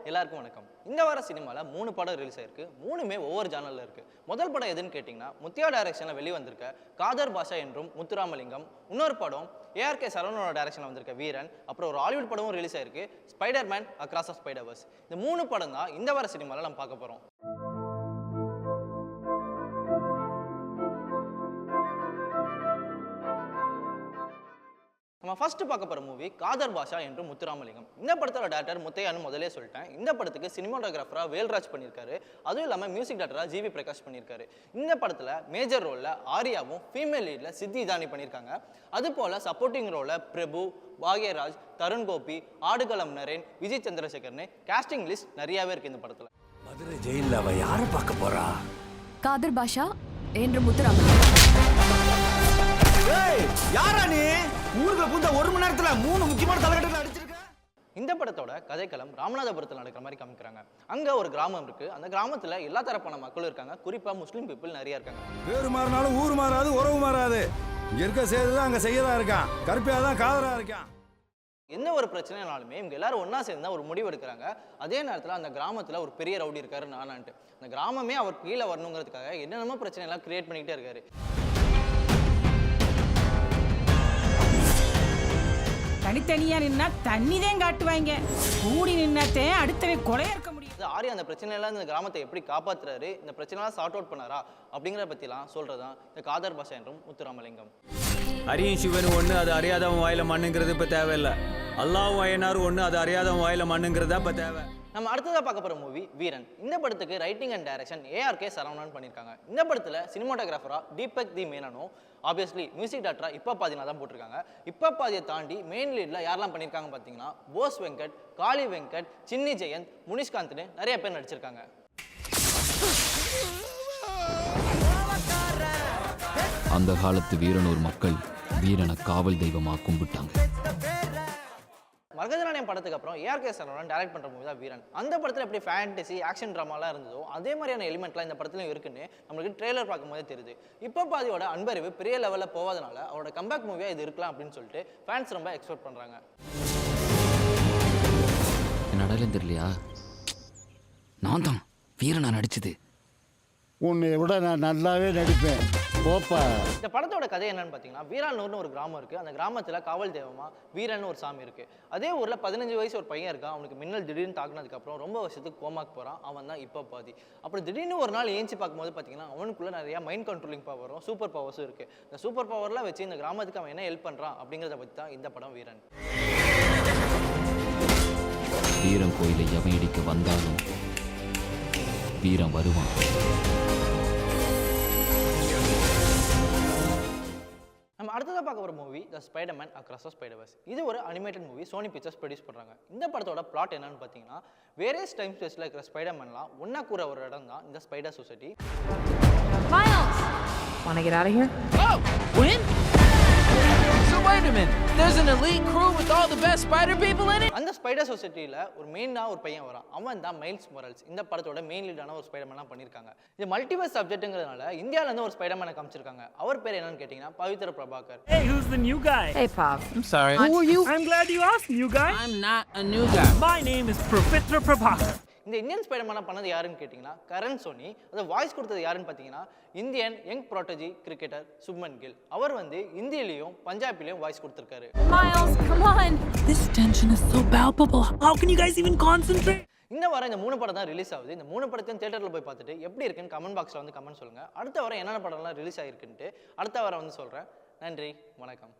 எல்லாருக்கும் வணக்கம். இந்த வார சினிமாவில் 3 படம் ரிலீஸ் ஆயிருக்கு. 3மே ஒவ்வொரு ஜானலில் இருக்கு. முதல் படம் எதுன்னு கேட்டிங்கன்னா முத்தியா டைரக்ஷனில் வெளிவந்திருக்க காதர் பாஷா என்றும் முத்துராமலிங்கம். இன்னொரு படம் ஏஆர்கே சரவணனோட டைரக்ஷனில் வந்திருக்க வீரன். அப்புறம் ஒரு ஹாலிவுட் படமும் ரிலீஸ் ஆயிருக்கு, ஸ்பைடர்மேன் அக்ராஸ் ஆஃப் ஸ்பைடர்வர்ஸ். இந்த 3 படம் தான் இந்த வார சினிமாவில் நம்ம பார்க்க போகிறோம். நம்ம ஃபர்ஸ்ட் பார்க்க போகிற மூவி காதர் பாஷா என்று முத்துராமலிங்கம். இந்த படத்தோட டேரக்டர் முத்தையான்னு முதலே சொல்லிட்டேன். இந்த படத்துக்கு சினிமாட்டோகிராஃபராக வேல்ராஜ் பண்ணியிருக்காரு. அதுவும் இல்லாமல் மியூசிக் டேரக்டராக ஜிவி பிரகாஷ் பண்ணியிருக்காரு. இந்த படத்தில் மேஜர் ரோலில் ஆரியாவும் ஃபீமேல் லீடில் சித்தி இதானி பண்ணியிருக்காங்க. அதுபோல் சப்போர்ட்டிங் ரோலில் பிரபு, பாக்யராஜ், தருண் கோபி, ஆடுகளம் நரேன், விஜய் சந்திரசேகர்னு கேஸ்டிங் லிஸ்ட் நிறையாவே இருக்குது இந்த படத்தில். மதுரை ஜெயிலில் அவ யாரை பார்க்க போறா? காதர் பாஷா என்று முத்துராமலிங்கம். யாரா நீ? ஊருக்குள்ள பூந்த 1 மணி நேரத்துல 3 முக்கியமான தலைகட்டங்களை அடிச்சிருக்க. இந்த படத்தோட கதைக்களம் ராமநாதபுரத்தில் நடக்கிற மாதிரி காமிக்கிறாங்க. அங்க ஒரு கிராமம் இருக்கு. அந்த கிராமத்துல எல்லா தரப்பான மக்களும் இருக்காங்க. குறிப்பா முஸ்லீம் பீப்புள் நிறைய இருக்காங்க. பேரு மாறினாலும் ஊர் மாறாது, உறவு மாறாது. இங்க இருக்க செய்யறதுதான் அங்க செய்யதா இருக்கான். கருப்பியா தான் காதரா இருக்கான். என்ன ஒரு பிரச்சனைனாலுமே இவங்க எல்லாரும் ஒன்னா சேர்ந்து ஒரு முடிவு எடுக்கிறாங்க. அதே நேரத்தில் அந்த கிராமத்துல ஒரு பெரிய ரவுடி இருக்காரு நானான்ட்டு. அந்த கிராமமே அவர் கீழே வரணுங்கிறதுக்காக என்னென்னமோ பிரச்சனை எல்லாம் கிரியேட் பண்ணிக்கிட்டே இருக்காரு. தனித்தனியா நின்னா தண்ணிதான் காட்டுவாங்க, கூடி நின்னாத்தே அடுத்தவே கொலையா இருக்க முடியும். ஆரியா அந்த பிரச்சனையெல்லாம் இந்த கிராமத்தை எப்படி காப்பாத்துறாரு, இந்த பிரச்சனைலாம் சார்ட் அவுட் பண்ணாரா அப்படிங்கிறத பற்றிலாம் சொல்றதுதான் இந்த காதர் பாஷா என்றும் முத்துராமலிங்கம். அரியும் சிவன் ஒன்று, அது அறியாதவன் வாயில மண்ணுங்கிறது இப்போ தேவையில்லை. அல்லாவும் அயனாரும் ஒன்று, அது அறியாதவன் வாயில மண்ணுங்கிறது தான் இப்போ தேவை. நம்ம அடுத்ததாக பார்க்க போகிற மூவி வீரன். இந்த படத்துக்கு writing and direction ARK Saravanan பண்ணியிருக்காங்க. இந்த படத்தில் சினிமாட்டோகிராஃபரா தீபக் தி மேனனும், ஆப்வியஸ்லி மியூசிக் டேரக்டரா இப்பா பாதினா தான் போட்டிருக்காங்க. இப்பா பாதியை தாண்டி மெயின் லீடில் யாரெல்லாம் பண்ணியிருக்காங்க பார்த்தீங்கன்னா போஸ் வெங்கட், காளி வெங்கட், சின்னி ஜெயந்த், முனிஷ்காந்த்னு நிறைய பேர் நடிச்சிருக்காங்க. அந்த காலத்து வீரனூர் மக்கள் வீரனை காவல் தெய்வமா கும்பிட்டாங்க. மரகதநாணயம் படத்துக்கு அப்புறம் ஏஆர்கே சரவணன் டைரக்ட் பண்ற மூவி தான் வீரன். அந்த படத்தில் எப்படி ஃபேண்டசி ஆக்ஷன் ட்ராமாலாம் இருந்ததோ அதே மாதிரியான எலிமெண்ட்லாம் இந்த படத்துலையும் இருக்குன்னு நம்மளுக்கு ட்ரெய்லர் பார்க்கும்போதே தெரியுது. இப்போ பாதியோட அன்பறிவு பெரிய லெவலில் போவதனால அவரோட கம்பேக் மூவியாக இது இருக்கலாம் அப்படின்னு சொல்லிட்டு ஃபேன்ஸ் ரொம்ப எக்ஸ்பெக்ட் பண்ணுறாங்க. நடலும் தெரியலையா? நான் தான் வீரனா நடிச்சது. உன்னை விட நான் நல்லாவே நடிப்பேன் போப்பா. இந்த படத்தோட கதை என்னன்னு பார்த்தீங்கன்னா, வீரானூர்னு ஒரு கிராமம் இருக்குது. அந்த கிராமத்தில் காவல் தெய்வமா வீரன் ஒரு சாமி இருக்குது. அதே ஊரில் 15 வயசு ஒரு பையன் இருக்கான். அவனுக்கு மின்னல் திடீர்னு தாக்குனதுக்கப்புறம் ரொம்ப வருஷத்துக்கு கோமாக்கு போகிறான். அவன் தான் இப்போ பாதி. அப்புறம் திடீர்னு ஒரு நாள் ஏஞ்சி பார்க்கும்போது பார்த்தீங்கன்னா அவனுக்குள்ளே நிறையா மைண்ட் கண்ட்ரோலிங் பவரும் சூப்பர் பவர்ஸும் இருக்குது. இந்த சூப்பர் பவர்லாம் வச்சு இந்த கிராமத்துக்கு அவன் என்ன ஹெல்ப் பண்ணுறான் அப்படிங்கிறத பற்றி தான் இந்த படம் வீரன். வீரன் கோயிலை எவன் இடிக்க வந்தாலும் வீரன் வருவான். நம்ம அடுத்ததாக பார்க்க ஒரு movie the Spiderman across of Spiderverse. இது ஒரு animated movie, Sony pictures produce பண்ணுறாங்க. இந்த படத்தோட பிளாட் என்னன்னு பார்த்தீங்கன்னா, வேரியஸ் டைம் ஸ்பேஸில் இருக்கிற ஸ்பைடர்மேன்லாம் ஒன்றா கூற ஒரு இடம் தான் இந்த spider society. Miles! Wanna get out of here? Oh! When? So wait a minute. There's an elite crew with all the best spider people in it? அந்த ஸ்பைடர் சொசைட்டியில் ஒரு மெயினாக ஒரு பையன் வரான். அவன் தான் மைல்ஸ் மொரல்ஸ். இந்த படத்தோட மெயின் லீடான ஒரு ஸ்பைடர்மேனாக பண்ணியிருக்காங்க. இது மல்டிவர்ஸ் சப்ஜெக்ட்டுங்கிறதுனால இந்தியாவிலேருந்து ஒரு ஸ்பைடர்மேனை காமிச்சிருக்காங்க. அவர் பேர் என்னன்னு கேட்டிங்கன்னா பவித்ர Prabhakar. Hey, who's the new guy? Hey, Pav. I'm sorry. Who are you? I'm glad you asked, new guy. I'm not a new guy. My name is Pavitra Prabhakar. இந்த இந்தியன் ஸ்பைடர்மேனை பண்ணது யாருன்னு கேட்டிங்கன்னா கரண் சோனி. அதை வாய்ஸ் கொடுத்தது யாருன்னு பார்த்தீங்கன்னா Indian young prodigy cricketer Shubman Gill. அவர் வந்து இந்தியிலையும் பஞ்சாபிலையும் வாய்ஸ் கொடுத்துருக்காரு. Miles, come on. This tension is so palpable. How can you guys even concentrate? இந்த வாரம் இந்த 3 படம் தான் ரிலீஸ் ஆகுது. இந்த 3 படத்தையும் தியேட்டரில் போய் பார்த்துட்டு எப்படி இருக்குன்னு கமெண்ட் பாக்ஸில் வந்து கமெண்ட் சொல்லுங்கள். அடுத்த வாரம் என்னென்ன படம்லாம் ரிலீஸ் ஆகிருக்குன்ட்டு அடுத்த வாரம் வந்து சொல்கிறேன். நன்றி, வணக்கம்.